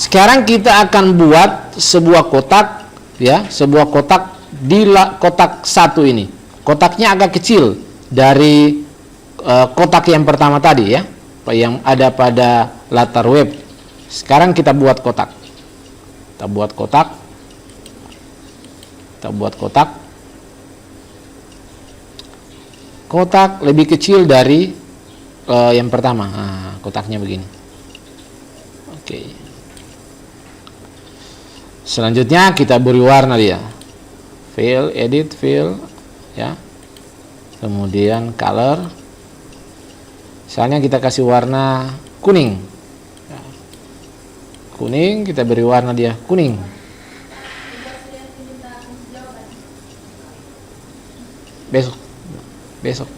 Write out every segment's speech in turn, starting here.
Sekarang kita akan buat sebuah kotak, ya, sebuah kotak di kotak 1 ini. Kotaknya agak kecil dari kotak yang pertama tadi, ya, yang ada pada latar web. Sekarang kita buat kotak. Kita buat kotak. Kita buat kotak. Kotak lebih kecil dari yang pertama. Nah, kotaknya begini. Oke. Selanjutnya kita beri warna dia. Fill, edit, fill, ya. Kemudian color. Misalnya kita kasih warna kuning. Ya. Kuning, kita beri warna dia kuning. Besok.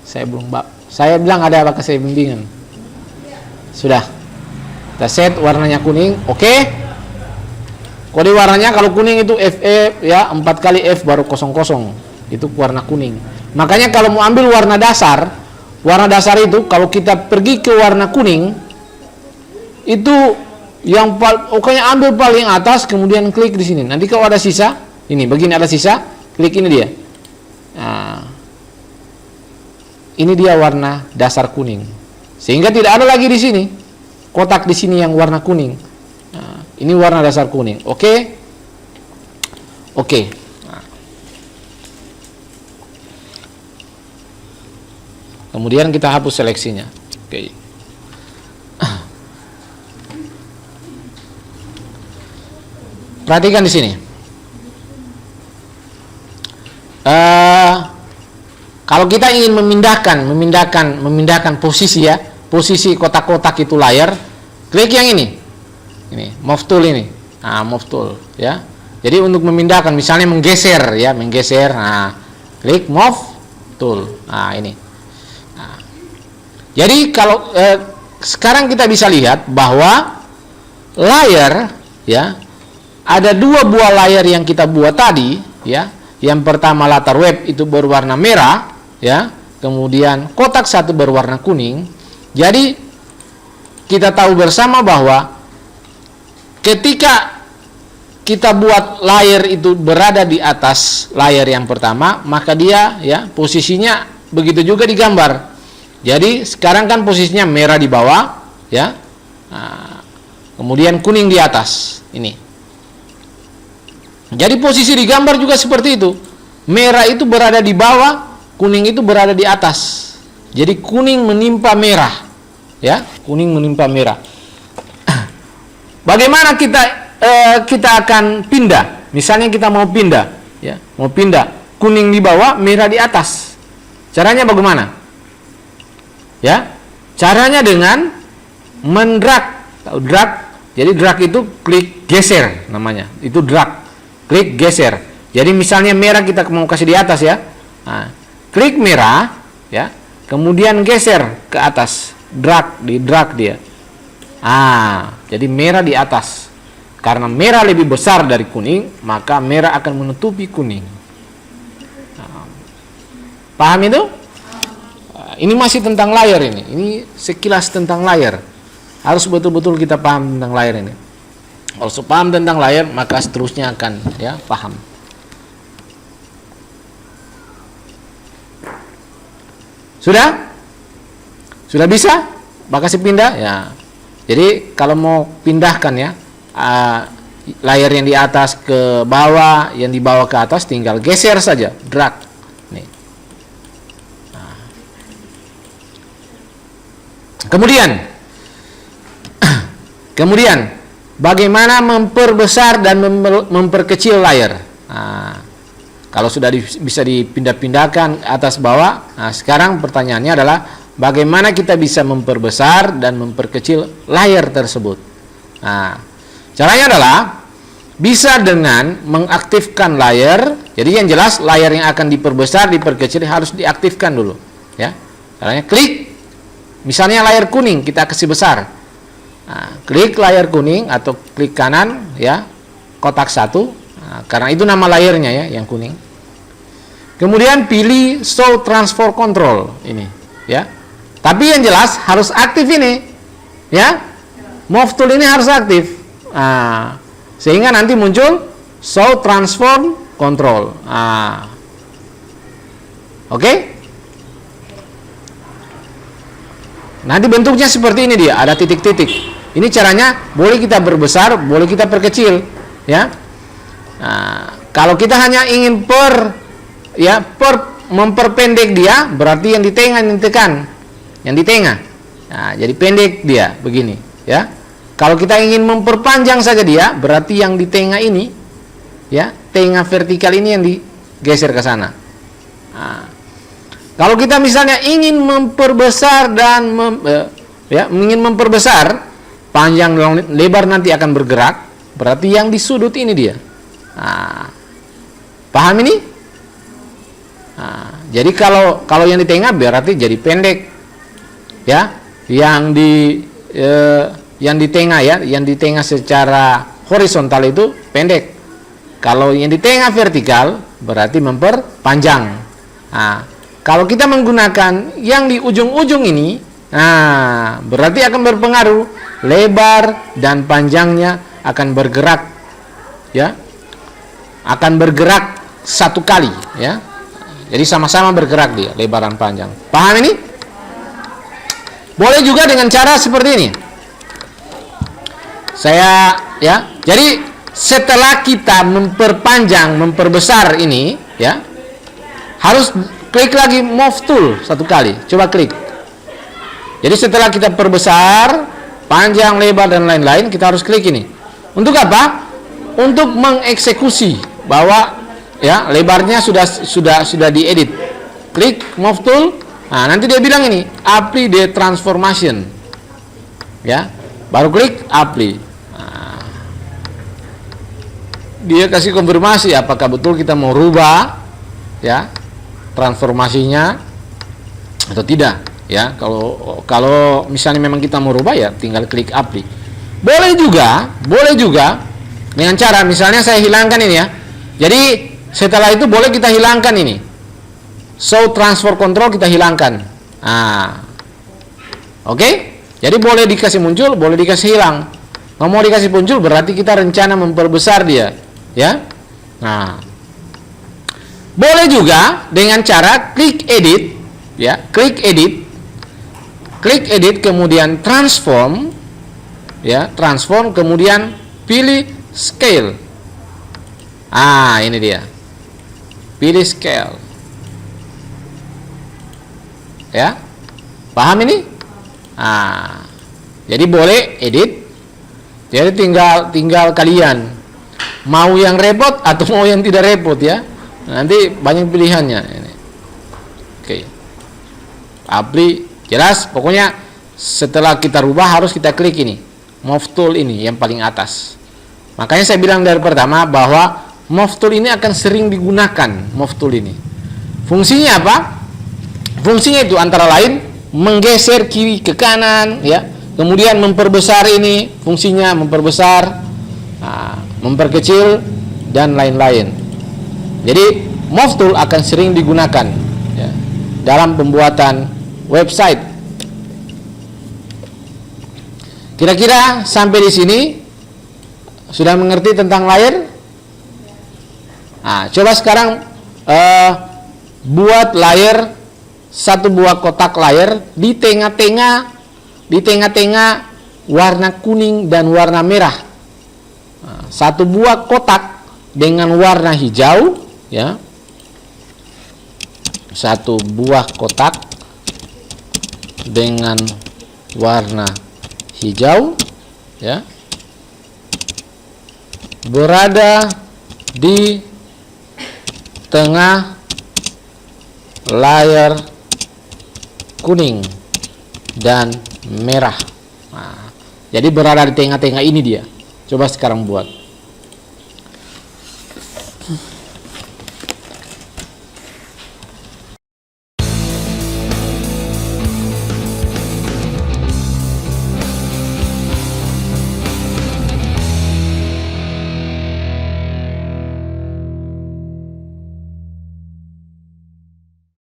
Saya belum saya bilang ada apa, saya bimbingan. Sudah. Kita set warnanya kuning, oke. Kode warnanya kalau kuning itu FF, ya, 4 kali F baru 00. Itu warna kuning. Makanya kalau mau ambil warna dasar itu kalau kita pergi ke warna kuning itu yang pokoknya ambil paling atas, kemudian klik di sini. Nanti kalau ada sisa, ini begini ada sisa, klik ini dia. Nah, ini dia warna dasar kuning. Sehingga tidak ada lagi di sini kotak di sini yang warna kuning. Nah, ini warna dasar kuning. Oke. Nah. Kemudian kita hapus seleksinya. Oke. Perhatikan di sini. Kalau kita ingin memindahkan posisi, ya, posisi kotak-kotak itu layar, klik yang ini. Ini move tool ini. Nah, move tool, ya. Jadi untuk memindahkan, misalnya menggeser, ya, menggeser. Nah, klik move tool. Nah, ini. Nah. Jadi kalau sekarang kita bisa lihat bahwa layar, ya, ada 2 buah layar yang kita buat tadi, ya. Yang pertama latar web itu berwarna merah, ya. Kemudian kotak 1 berwarna kuning. Jadi kita tahu bersama bahwa ketika kita buat layar itu berada di atas layar yang pertama, maka dia, ya, posisinya begitu juga digambar. Jadi sekarang kan posisinya merah di bawah, ya. Nah, kemudian kuning di atas. Ini. Jadi posisi digambar juga seperti itu. Merah itu berada di bawah, kuning itu berada di atas. Jadi kuning menimpa merah, ya, kuning menimpa merah. Bagaimana kita akan pindah? Misalnya kita mau pindah, ya, mau pindah, kuning di bawah, merah di atas. Caranya bagaimana? Ya, caranya dengan mendrag. Tahu drag? Jadi drag itu klik geser namanya. Itu drag. Klik geser. Jadi misalnya merah kita mau kasih di atas, ya. Nah, klik merah, ya. Kemudian geser ke atas. Drag dia. Jadi merah di atas. Karena merah lebih besar dari kuning, maka merah akan menutupi kuning. Paham itu? Ini masih tentang layar ini. Ini sekilas tentang layar. Harus betul-betul kita paham tentang layar ini. Kalau paham tentang layar, maka seterusnya akan, ya, paham. Sudah? Sudah bisa? Bakasi pindah? Ya. Jadi kalau mau pindahkan, ya, layar yang di atas ke bawah, yang di bawah ke atas, tinggal geser saja, drag. Nih. Nah. Kemudian bagaimana memperbesar dan memperkecil layar? Nah, kalau sudah bisa dipindah-pindahkan atas bawah, nah sekarang pertanyaannya adalah bagaimana kita bisa memperbesar dan memperkecil layar tersebut? Nah, caranya adalah bisa dengan mengaktifkan layar. Jadi yang jelas layar yang akan diperbesar, diperkecil harus diaktifkan dulu, ya. Caranya klik, misalnya layar kuning kita kasih besar. Nah, klik layar kuning atau klik kanan, ya, kotak 1. Nah, karena itu nama layarnya, ya, yang kuning. Kemudian pilih show transfer control ini, ya. Tapi yang jelas harus aktif ini, ya. Move tool ini harus aktif. Sehingga nanti muncul show transform control. Oke? Nanti bentuknya seperti ini dia, ada titik-titik. Ini caranya, boleh kita berbesar, boleh kita perkecil, ya. Kalau kita hanya ingin memperpendek dia, berarti yang di tengah yang ditekan, yang di tengah. Jadi pendek dia begini, ya. Kalau kita ingin memperpanjang saja dia, berarti yang di tengah ini, ya, tengah vertikal ini yang digeser ke sana. Kalau kita misalnya ingin memperbesar dan ingin memperbesar, panjang dan lebar nanti akan bergerak, berarti yang di sudut ini dia. Paham ini? Jadi kalau yang di tengah berarti jadi pendek, ya. Yang di tengah, ya, yang di tengah secara horizontal itu pendek. Kalau yang di tengah vertikal berarti memperpanjang. Kalau kita menggunakan yang di ujung-ujung ini, berarti akan berpengaruh, lebar dan panjangnya akan bergerak, ya, akan bergerak satu kali, ya. Jadi sama-sama bergerak dia, lebar dan panjang. Paham ini? Boleh juga dengan cara seperti ini. Jadi setelah kita memperpanjang, memperbesar ini, ya, harus klik lagi move tool satu kali. Coba klik. Jadi setelah kita perbesar, panjang, lebar dan lain-lain, kita harus klik ini. Untuk apa? Untuk mengeksekusi bahwa, ya, lebarnya sudah diedit. Klik move tool. Nanti dia bilang ini apply the transformation. Ya. Baru klik apply. Dia kasih konfirmasi apakah betul kita mau rubah, ya, transformasinya atau tidak, ya. Kalau misalnya memang kita mau rubah, ya tinggal klik apply. Boleh juga dengan cara misalnya saya hilangkan ini, ya. Jadi setelah itu boleh kita hilangkan ini. Show transfer control kita hilangkan. Oke? Jadi boleh dikasih muncul, boleh dikasih hilang. Kalau mau dikasih muncul berarti kita rencana memperbesar dia, ya. Boleh juga dengan cara klik edit, ya, klik edit kemudian transform, ya, transform kemudian pilih scale. Ini dia. Pilih scale. Ya. Paham ini? Jadi boleh edit. Jadi tinggal kalian mau yang repot atau mau yang tidak repot, ya. Nanti banyak pilihannya ini. Oke. Apply, jelas. Pokoknya setelah kita rubah harus kita klik ini, move tool ini yang paling atas. Makanya saya bilang dari pertama bahwa move tool ini akan sering digunakan. Move tool ini fungsinya apa? Fungsinya itu antara lain menggeser kiri ke kanan, ya. Kemudian memperbesar ini, fungsinya memperbesar, memperkecil dan lain-lain. Jadi move tool akan sering digunakan, ya, dalam pembuatan website. Kira-kira sampai di sini sudah mengerti tentang layer? Coba sekarang buat layer, satu buah kotak layer di tengah-tengah warna kuning dan warna merah. Satu buah kotak dengan warna hijau, ya. Satu buah kotak dengan warna hijau, ya, berada di tengah layar kuning dan merah. Jadi berada di tengah-tengah ini dia. Coba sekarang buat.